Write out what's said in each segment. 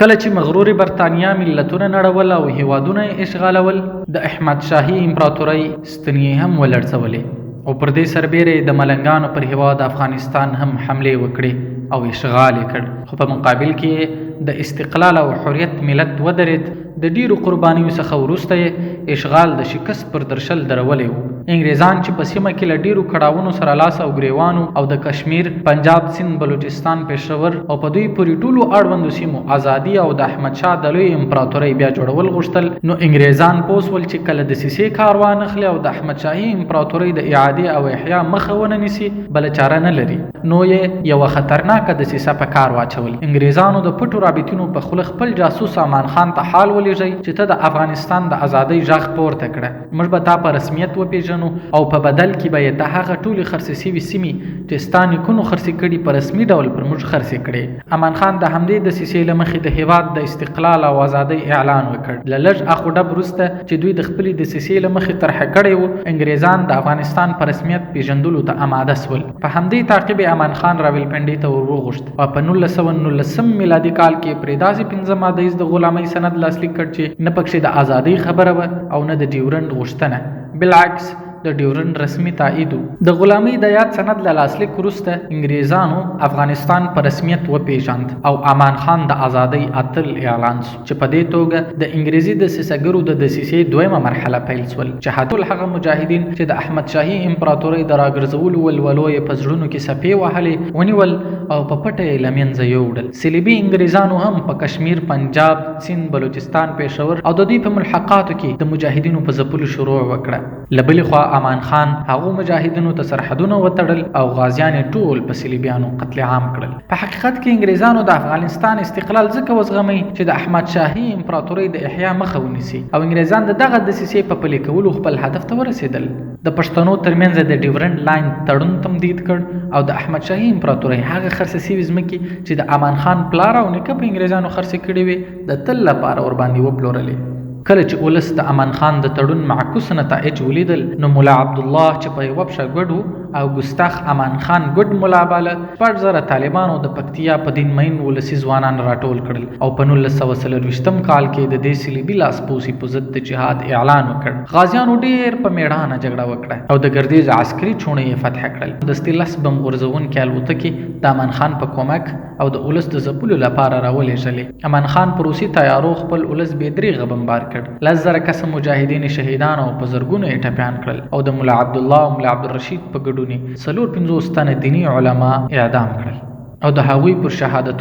کله چې مغرور برتانیا ملتونه نړول او هیوادونه اشغالول، د احمدشاهي امپراتورۍ ستنې هم ولړزولې او پر دې سربیره د ملنګانو پر هیواد افغانستان هم حمله وکړي او اشغال یې کړ. خو په مقابل کې د استقلال او حریت ملت ودرید. د ډیرو قربانیو څخه وروسته اشغال د شکست پر درشل درولې وو. انګریزان چې په سیمه کې له ډیرو کړاوونو سره لاس او ګریوانو او د کشمیر، پنجاب، سند، بلوچستان، پېښور او په دوی پورې ټولو اړوندو سیمو ازادي او د احمدشاه د لوی امپراتورۍ بیا جوړول غوښتل، نو انګریزان پوه شول چې کله دسیسې کار وانخلي او د احمدشاهي امپراتورۍ د اعادې او احیا مخه ونه نیسي بله چاره نه لري، نو یې یوه خطرناکه دسیسه په کار واچول. انګریزانو د پټو رابطینو په خوله خپل جاسوس امان خان ته حال ولېږئ چې ته د افغانستان د ازادۍ غږ پورته کړه، موږ به تا په رسمیت وپېژنو او په بدل کې به یې د هغه ټولې خرڅې سوي سیمې چې ستا نیکونو خرڅې کړي په رسمي ډول پر موږ خرڅې کړې. امان خان د همدې دسیسې له مخې د هېواد د استقلال او ازادۍ اعلان وکړ. له لږ اخ و ډب وروسته چې دوی د خپلې دسیسې له مخې طرحه کړی و، انګریزان د افغانستان په رسمیت پېژندلو ته آماده سول. په همدې تعقیب امان خان راولپنډۍ ته ور وغوښت او په 1919 میلادي کال کې پرې داسې 15 ماده د غلامۍ سند لاسلیک کړ چې نه پکښې د ازادۍ خبره وه او نه د ډیورنډ غوښتنه، بالعکس د ډیورنډ رسمي تایید و. د غلامۍ د یاد سند له لاسلیک وروسته انګریزانو افغانستان په رسمیت وپېژاند او امان خان د ازادۍ اتل اعلان سو، چې په دې توګه د انګریزي دسیسهګرو د دسیسې دویمه مرحله پیل سول چې ټول هغه مجاهدین چې د احمدشاهي امپراتورۍ د راګرځولو ولولو یې په زړونو کې څپې وهلې ونیول او په پټه یې له منځه یووړل. صلیبي انګریزانو هم په کشمیر، پنجاب، سند، بلوچستان، پېښور او د دوی په ملحقاتو کې د مجاهدینو په ځپلو شروع وکړه. له بلې خوا امان خان هغو مجاهدینو ته سرحدونه وتړل او غازیان ټول په صلیبیانو قتل عام کړل. په حقیقت کې انګریزانو د افغانستان استقلال ځکه وزغمی چې د احمدشاهي امپراتورۍ د احیا مخه ونیسي او انګریزان د دغه دسیسې په پلي کولو خپل هدف ته ورسېدل. د پښتنو ترمنځ د ډیورنډ لاین تړون تمدید کړ او د احمدشاهي امپراتورۍ هغه خرڅې سوي ځمکې چې د امان خان پلار او نیکه په انګریزانو خرڅې کړې وې د تل لپاره ورباندې وپلورلې. کله چې ولس د امان خان د تړون معکوس نتایج ولیدل، نو ملا عبدالله چې په یوه پښه ګډ او ګستاخ امان خان ګډ ملا باله 1000 طالبانو د پکتیا په دین مین ولسي ځوانان راټول کړل او په 1924 کال کې د دې صلیبي لاسپوسي په ضد د جهاد اعلان وکړ. غازیانو ډېر په میړانه جګړه وکړه او د ګردیز عسکري چوڼې یې فتح کړل. د 13 بم غورځونکي الوتکې د امان خان په کومک او د ولس د ځپلو لپاره راولېږلې. امان خان په روسي تیارو خپل ولس بې دریغه بمبار کړ. 10,000 کسه مجاهدین شهیدان او په زرګونو یې ټپیان کړل او د ملا عبدالله او ملا عبدالرشید په ګډون 54 تنه دیني علما اعدام کړل او د هغوی پر شهادت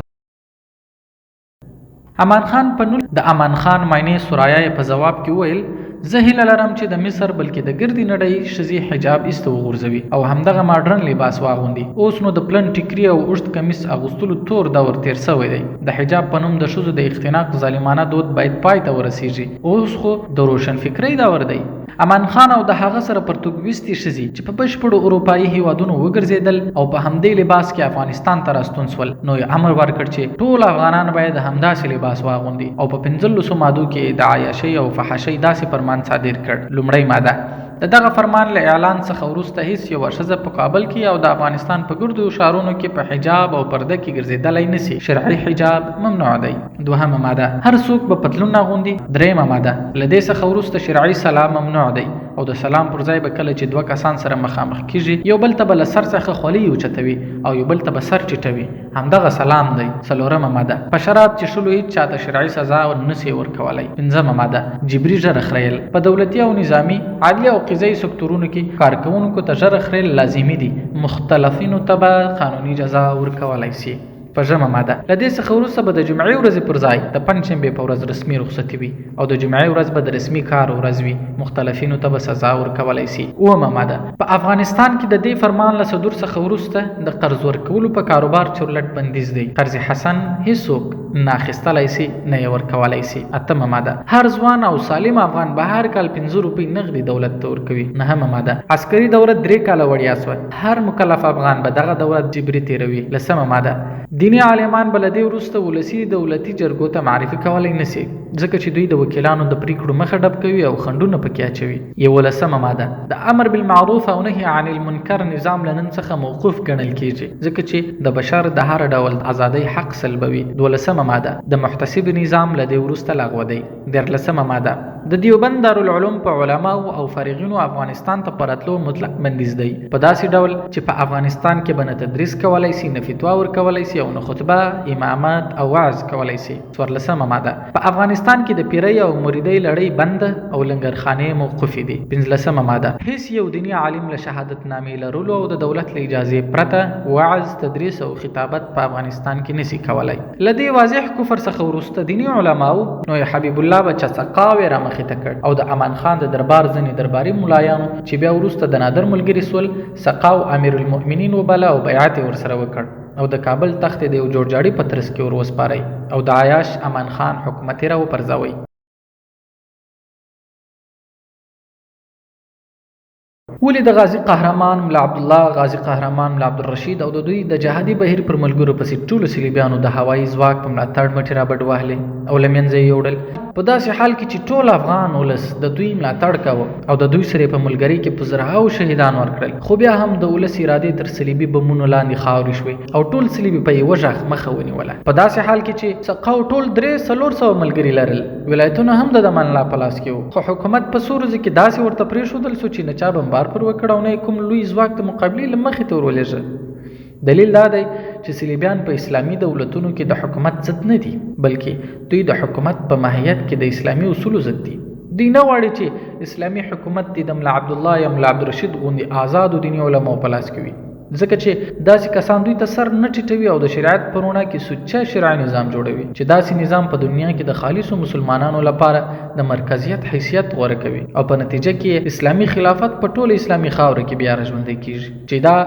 امان خان په د امان خان ماینې سورایه په جواب کې ویل، زه هیله لرم چې د مصر بلکې د ګردې نړۍ ښځې حجاب ایسته وغورځوي او همدغه ماډرن لباس واغوندي. اوس نو د پلن ټیکري او اوږد کمیس اغوستلو تور دور تیر سوی دی. د حجاب په نوم د ښځو د اختناق ظالمانه دود باید پای ته ورسیږي. اوس خو د روشن فکرۍ دور دی. امان خان او د هغه سره پرتګویستې ښځې چې په بشپړو اروپایي هیوادونو وګرځېدل او په همدې لباس کې افغانستان ته راستون سول، نو یې امر ورکړ چې ټول افغانان باید همداسې لباس واغوندي او په 15 مادو کې د عیاشۍ او فحاشۍ داسې فرمان صادر کړ. لومړی ماده: د دغه فرمان له اعلان څخه وروسته هیڅ یوه ښځه په کابل کې او د افغانستان په ګردو ښارونو کې په حجاب او پرده کې ګرځېدلی نشي. شرعي حجاب ممنوع دی. دوهمه ماده: هر څوک به پتلون اغوندي. دریمه ماده: له دې څخه وروسته شرعي سلام ممنوع دی او د سلام پر ځای به کله چې دوه کسان سره مخامخ کیږي یو بل ته به له سر څخه خولۍ اوچتوي او یو بل ته به سر ټیټوي، همدغه سلام دی. څلورمه ماده: په شراب څښلو هیڅ چاته شرعي سزا نشي ورکولی. پنځمه ماده: جبري ژر خریل. په دولتي او نظامي، عدلي او قضایي سکتورونو کې کارکوونکو ته ژر خریل لازمي دي. مختلفینو ته به قانوني جزا ورکولی سي. پنځمه ماده: له دې څخه وروسته به د جمعې ورځې پر ځای د پنجشنبې په ورځ رسمي رخصتي وي او د جمعې ورځ به د رسمي کار ورځ وي. مختلفینو ته به سزا ورکولی سي. اومه ماده: په افغانستان کې د دې فرمان له صدور څخه وروسته د قرض ورکولو په کاروبار چورلټ بندیز دی. قرض حسن هیڅوک نه اخیستلی سي نه یې ورکولی سي. اتمه ماده: هر ځوان او سالم افغان به هر کال 5 روپۍ نغدي دولت ته ورکوي. نهمه ماده: عسکري دوره 3 کاله وړیا سوه. هر مکلف افغان به دغه دوره جبري تیروي. لسمه ماده: دینی عالمان بل دې وروسته ولسی دولتي جرګو ته معرفي کولای نشي ځکه چې دوی د وکیلانو د پریکړو مخه ډب کوي او خندونه پکې اچوي. 11مه ماده د امر بالمعروف او نهي عن المنکر نظام لنن څخه موقوف ګڼل کیږي ځکه چې د بشر د هر ډول ازادۍ حق سلبوي. 12مه ماده د محتسب نظام لدې وروسته لغوه دی. 13مه ماده د دیوبند دارالعلوم په علماو او فارغینو افغانستان ته پرتلو مطلق بندیز دی په داسې ډول چې په افغانستان کې به نه تدریس کولای شي، نه فتوا ورکولای شي او نه خطبه، امامت او وعظ کولای شي. 14مه ماده په افغانستان کې د پیرۍ او مریدۍ لړۍ بند او لنګرخانې موقوفې دي. 15مه ماده هیڅ یو دیني عالم له شهادت نامې لرلو او د دولت له اجازې پرته وعظ، تدریس او خطابت په افغانستان کې نشي کولای. لدې واضح کفر څخه وروسته دیني علماو نو حبیب الله بچا څقاوي را او د امان خان د دربار ځنې درباري ملایانو چې بیا وروسته د نادر ملګري سول سقاو امیر المؤمنین وبله او بیعت ورسره وکړ او د کابل تخت د یو جوړجاړي په ترڅ کې ور وسپارئ او د عیاش امان خان حکومت یې را وپرځوئ. ولې د غازی قهرمان ملا عبدالله، غازی قهرمان ملا عبدالرشید او د دوی د جهادي بهیر پر ملګرو پسې ټولو صلیبیانو د هوایي ځواک په ملاتړ مټې را بډ وهلې او له منځه یې یوړل. په داسې حال کې چې ټول افغان ولس د دوی ملاتړ کاوه او د دوی سره په ملګرۍ کې په زرهاو شهیدان ورکړل، خو بیا هم د ولس ارادې تر صلیبي بمونو لاندې خاورې شوې او ټول صلیبي په یوه غږ مخه ونیوله. په داسې حال کې چې سقاو ټول 300 ملګري لرل، ولایتونه هم د امان الله په لاس کې وو، خو حکومت په څو ورځو کې داسې ورته پرېښودل شو چې نه چا بمبار پر وکړ او نه کوم لوی ځواک د مقابلې له مخې ته ورولېږه. دلیل دا دی چې صلیبیان په اسلامي دولتونو کې د حکومت ضد نه دي، بلکې دوی د حکومت په ماهیت کې د اسلامي اصولو ضد دي. دوی نه غواړي چې اسلامي حکومت د ملا عبدالله یا ملا عبدالرشید غوندې آزادو دیني علماو په لاس کې وي، ځکه چې داسې کسان دوی ته سر نه ټیټوي او د شریعت پرونه کې سوچه شرعي نظام جوړوي چې داسې نظام په دنیا کې د خالصو مسلمانانو لپاره د مرکزیت حیثیت غوره کوي او په نتیجه کې اسلامي خلافت په ټوله اسلامي خاوره کې بیا راژوندی کیږي چې دا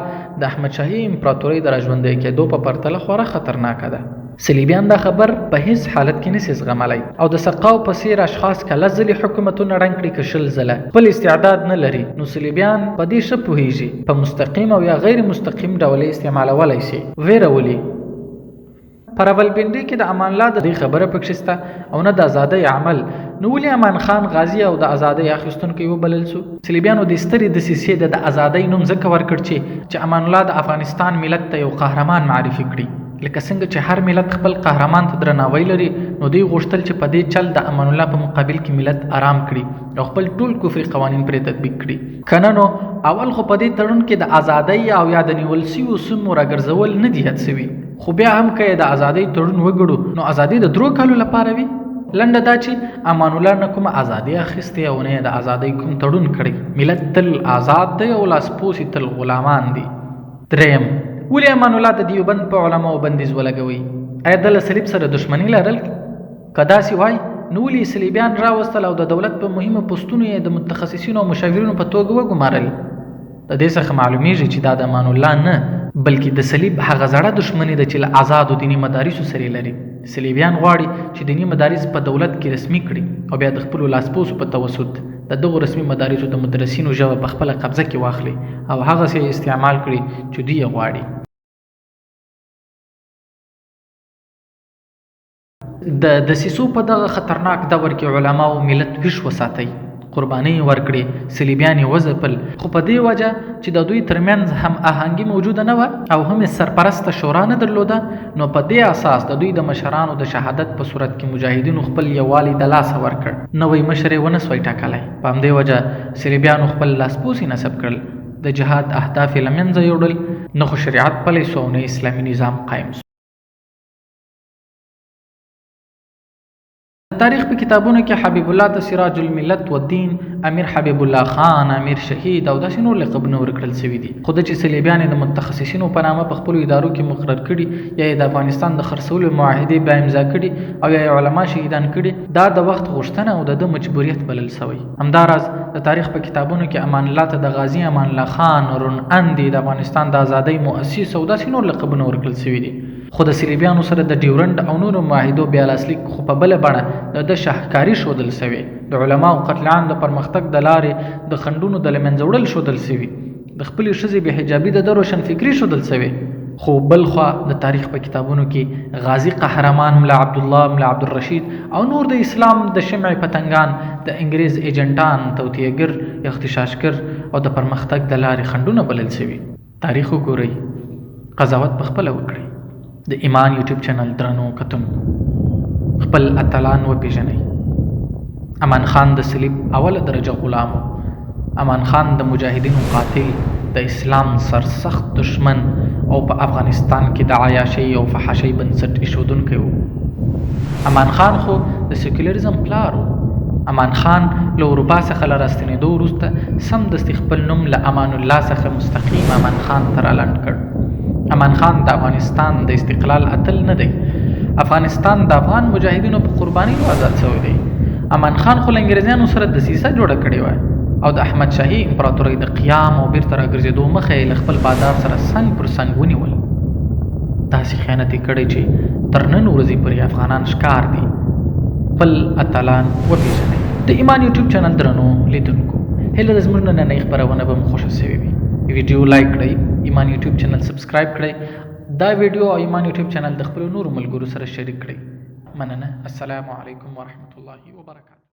د احمدشاهي امپراتوری د راژوندی کېدو په پرتله خورا خطرناکه ده. صلیبیان دا خبر په هیڅ حالت کې نشي زغملی او د سقاو په څیر اشخاص کله ځلې حکومتونه ړنګ کړي که شل ځله خپل استعداد نه لري، نو صلیبیان په دې ښه پوهیږي په مستقیم او یا غیر مستقیم ډول استعمالولی شي. ویره ولي په راولپنډي کې د امان الله د دې خبره پکې شته او نه د ازادۍ عمل، نو ولې امان خان غازی او د ازادۍ اخیستونکی وبلل شو؟ صلیبیانو د سترې دسیسې د ازادۍ نوم ځکه ورکړ چې امان الله د افغانستان ملت ته یو قهرمان معرفي کړي. لکه څنګه چې هر ملت خپل قهرمان ته درناوی لري، نو دوی غوښتل چې په دې چل د امان الله په مقابل کې ملت آرام کړي او خپل ټول کفري قوانین پرې تطبیق کړي. کنه نو اول خو په دې تړون کې د ازادۍ او یا د نیول سویو سیمو راګرځول نه دي یاد سوي، خو بیا هم که د ازادۍ تړون وګړو نو ازادي د 3 کالو لپاره وي. لنډه دا چې امان الله نه کومه ازادي اخیستې او نه د ازادۍ کوم تړون کړی، ملت تل آزاد دی او لاسپوڅي تل غلامان دي. 3 ولې امان الله د دیوبند په علماو بندیز ولګوي؟ آیا د له صلیب سره دښمني لرل؟ که داسې وای نو ولې صلیبیان راوستل او د دولت په مهمه پوستونو یې د متخصصینو او مشاورینو په توګه وګمارل؟ د دې څخه معلومیږي چې دا د امان الله نه بلکې د صلیب هغه زړه دښمني ده چې له آزادو دیني مدارسو سره لري. صلیبیان غواړي چې دیني مدارس په دولت کې رسمي کړي او بیا د خپلو لاسپوڅو په توسط د دغو رسمي مدارسو د مدرسینو ژبه په خپله قبضه کې واخلي او هغسې استعمال کړي چې دوی یې غواړي. د دسیسو په دغه خطرناک دور کې علماو ملت ویښ وساتئ، قربانۍ ورکړي، صلیبیان یې وځپل، خو په دې وجه چې د دوی ترمنځ هم آهنګي موجوده نه وه او هم سرپرسته شورا نه درلوده، نو په دې اساس د دوی د مشرانو د شهادت په صورت کې مجاهدینو خپل یووالی د لاسه ورکړ، نوی مشر یې ونه سوی ټاکلی. په همدې وجه صلیبیانو خپل لاسپوڅي نصب کړل، د جهاد اهداف یې له منځه یوړل، نه خو شریعت پلی سو او نه اسلامي نظام قایم سو. تاریخ په کتابونو کې حبیب الله ته سراج الملت والدین، امیر حبیب الله خان، امیر شهید او داسې نور لقبونه ورکړل شوي دي، خو د چې صلیبیان د متخصصینو په نامه په خپلو ادارو کې مقرر کړي یا د افغانستان د خرڅولو معاهدې بیا امضا کړي او یا علما شهیدان کړي، دا د وخت غوښتنه او د مجبوریت بلل شوی. همداراز د تاریخ په کتابونو کې امان الله ته د غازی امان الله خان، رون اندي، د افغانستان د ازادۍ مؤسس او داسې نور لقبونه ورکړل شوي دي، خو د صلیبیانو سره د ډیورنډ او نورو معاهدو بیا لاسلیک خو په بله بڼه د شاهکاري ښودل شوې، د علماو قتل عام د پرمختګ د لارې د خنډونو د له منځه وړل ښودل شوي، د خپلې ښځې بې حجابي د روشن فکري ښودل شوې، خو بل خوا د تاریخ په کتابونو کې غازی قهرمان ملا عبدالله، ملا عبدالرشید او نور د اسلام د شمع پتنګان، د انګریز ایجنټان، توطیه‌ګر، اغتشاشګر او د پرمختګ د لارې خنډونه بلل شوي. تاریخ وګورئ، قضاوت پخپله وکړئ. د ایمان یوټیوب چینل درنو کتونکو، خپل اتلان وپېژنئ. امان خان د صلیب اوله درجه غلام، امان خان د مجاهدینو قاتل، د اسلام سرسخت دشمن او په افغانستان کې د عیاشۍ او فحاشۍ بنسټ ایښودونکی و. امان خان خو د سیکولریزم پلار و. امان خان له اروپا څخه له راستنېدو وروسته سمدستي خپل نوم له امان الله څخه مستقیم امان خان ته رالنډ کړ. امان خان د افغانستان د استقلال اتل نه دی. افغانستان د افغان مجاهدینو په قربانیو آزاد شوی دی. امان خان خو له انګریزانو سره دسیسه جوړه کړې وه او د احمدشاهي امپراتورۍ د قیام او بیرته راګرځېدو مخه یې له خپل بادار سره څنګ پر څنګ ونیول. داسې خیانت یې کړی چې تر نن ورځې پورې افغانان ښکار دي. خپل اتلان وپېژنئ. د ایمان یوټیوب چینل درنو لیدونکو، هیله ده زموږ نننۍ خپرونه به مو خوښه شوې وي. ویډیو لایک کړئ، ایمان یوټیوب چینل سبسکرایب کړئ، دا ویډیو او ایمان یوټیوب چینل د خپلو نورو ملګرو سره شریک کړئ. مننه. السلام علیکم ورحمة الله وبرکاته.